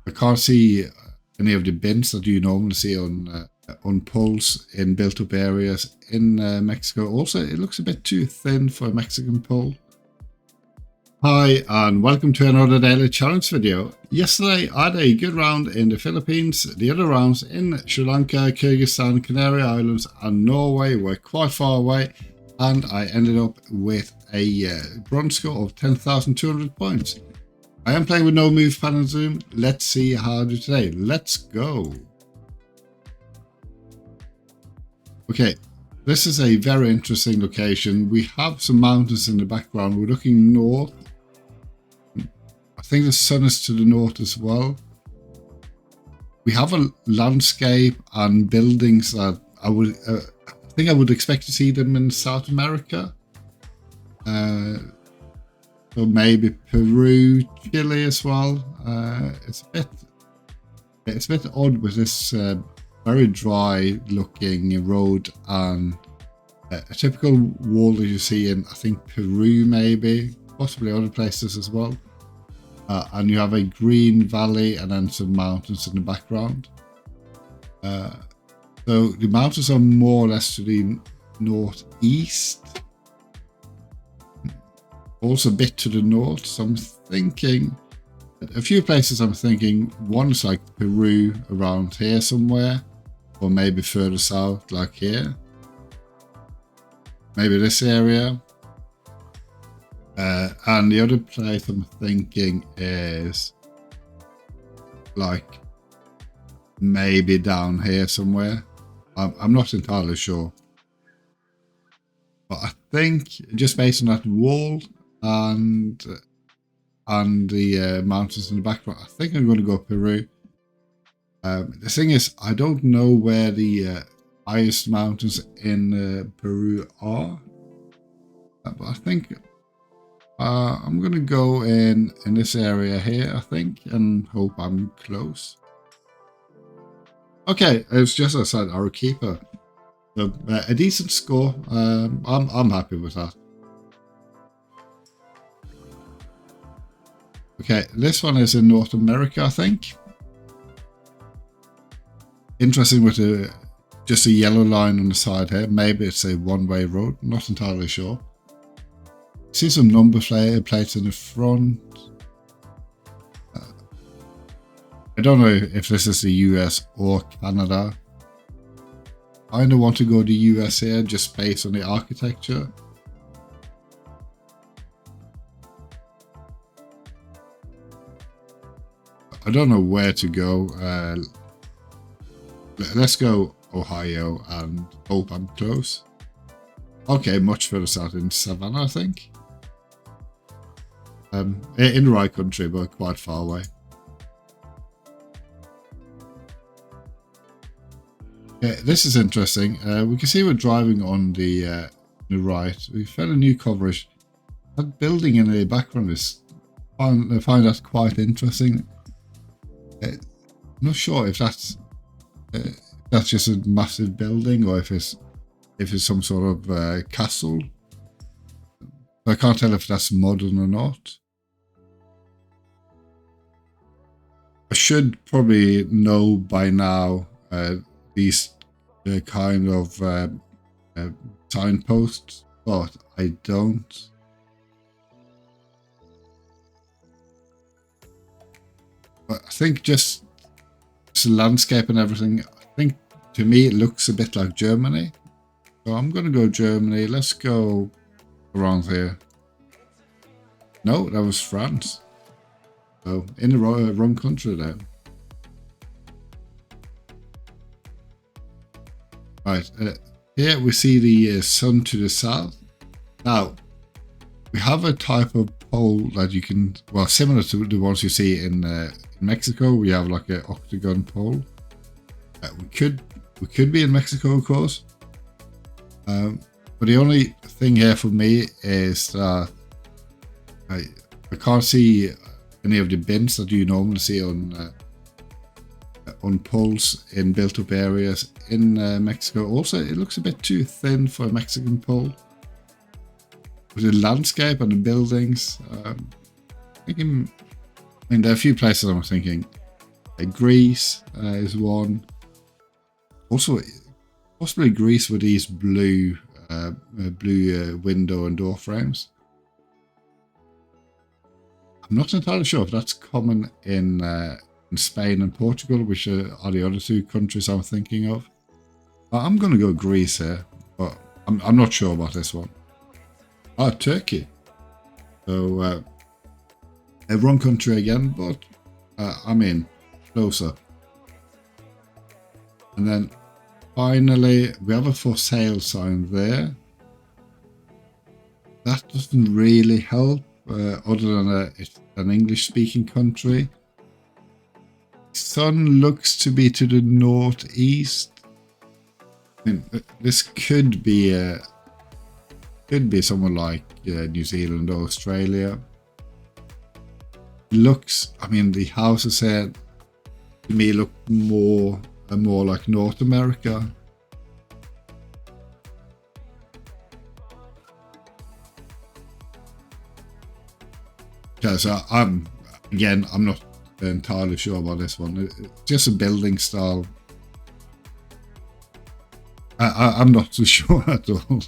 I can't see any of the bins that you normally see on poles in built-up areas in Mexico. Also, it looks a bit too thin for a Mexican pole. Hi, and welcome to another daily challenge video. Yesterday, I had a good round in the Philippines. The other rounds in Sri Lanka, Kyrgyzstan, Canary Islands, and Norway were quite far away, and I ended up with a bronze score of 10,200 points. I am playing with no move pad and zoom. Let's see how I do today. Let's go. Okay, this is a very interesting location. We have some mountains in the background. We're looking north. I think the sun is to the north as well. We have a landscape and buildings that I think I would expect to see them in South America. So maybe Peru, Chile as well. It's a bit odd with this very dry looking road and a typical wall that you see in, I think, Peru, maybe possibly other places as well. And you have a green valley and then some mountains in the background. So the mountains are more or less to the northeast. Also a bit to the north, so I'm thinking a few places. I'm thinking one is like Peru around here somewhere, or maybe further south like here, maybe this area. And the other place I'm thinking is like maybe down here somewhere. I'm not entirely sure, but I think just based on that wall and the mountains in the background, I think I'm going to go Peru. The thing is, I don't know where the highest mountains in Peru are, but I think I'm going to go in this area here, I think, and hope I'm close. Okay, it's just outside Arequipa. So a decent score. I'm happy with that. Okay, this one is in North America, I think. Interesting with just a yellow line on the side here. Maybe it's a one-way road. Not entirely sure. See some number plates in the front. I don't know if this is the US or Canada. I kind of want to go to US here just based on the architecture. I don't know where to go. Let's go Ohio and hope I'm close. Okay, much further south in Savannah, I think. In the right country, but quite far away. Yeah, this is interesting. We can see we're driving on the right. We found a new coverage. That building in the background is, I find that quite interesting. I'm not sure if that's just a massive building or if it's some sort of castle. I can't tell if that's modern or not. I should probably know by now these kind of signposts, but I don't. But I think just the landscape and everything, I think to me it looks a bit like Germany. So I'm going to go Germany. Let's go around here. No, that was France. So in the wrong country there. Right, here we see the sun to the south. Now, we have a type of pole that you can, well, similar to the ones you see in Mexico. We have like an octagon pole. We could be in Mexico, of course. But the only thing here for me is that I can't see any of the bins that you normally see on poles in built-up areas in Mexico. Also, it looks a bit too thin for a Mexican pole. With the landscape and the buildings, I mean, there are a few places I'm thinking Greece is one. Also, possibly Greece with these blue window and door frames. I'm not entirely sure if that's common in Spain and Portugal, which are the other two countries I'm thinking of. I'm going to go Greece here, but I'm not sure about this one. Turkey. So, wrong country again, but I'm in. Closer. And then finally, we have a for sale sign there. That doesn't really help, other than it's an English-speaking country. Sun looks to be to the northeast. I mean, this could be someone like New Zealand or Australia. It looks, I mean, the houses here to me look more like North America. Okay, so I'm not entirely sure about this one. It's just a building style. I'm not too sure at all.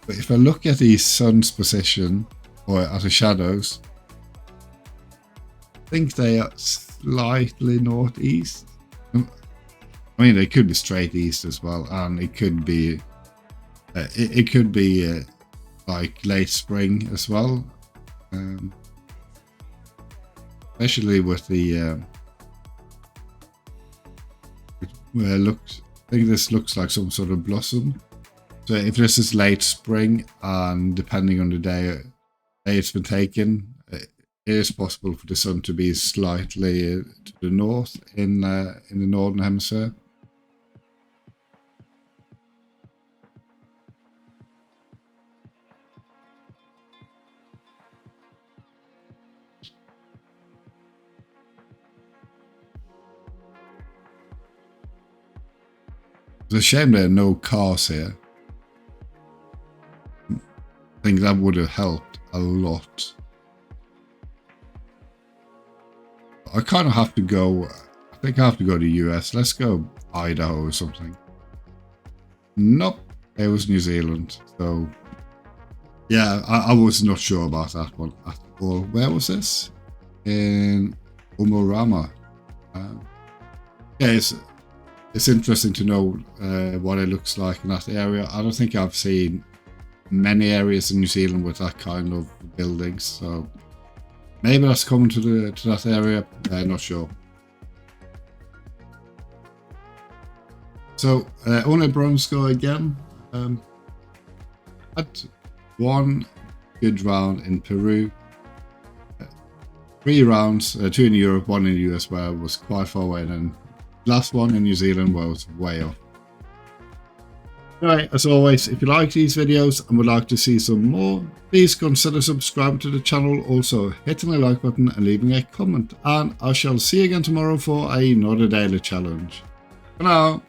But if I look at the sun's position, or at the shadows, I think they are slightly northeast. I mean, they could be straight east as well, and it could be like late spring as well. Especially with the I think this looks like some sort of blossom. So if this is late spring, and depending on the day it's been taken, it is possible for the sun to be slightly to the north in the northern hemisphere. It's a shame there are no cars here. I think that would have helped a lot. I kind of have to go. I think I have to go to the US. Let's go Idaho or something. Nope, it was New Zealand. So yeah, I was not sure about that one at all. Where was this? In Umurama. Yeah, it's interesting to know what it looks like in that area. I don't think I've seen many areas in New Zealand with that kind of buildings, so maybe that's coming to that area. Not sure. So One bronze score again. Had one good round in Peru. 3 rounds, 2 in Europe, 1 in the US, where I was quite far away, and then last one in New Zealand where I was way off. Anyway, as always, if you like these videos and would like to see some more, please consider subscribing to the channel, also hitting the like button and leaving a comment. And I shall see you again tomorrow for another daily challenge. For now.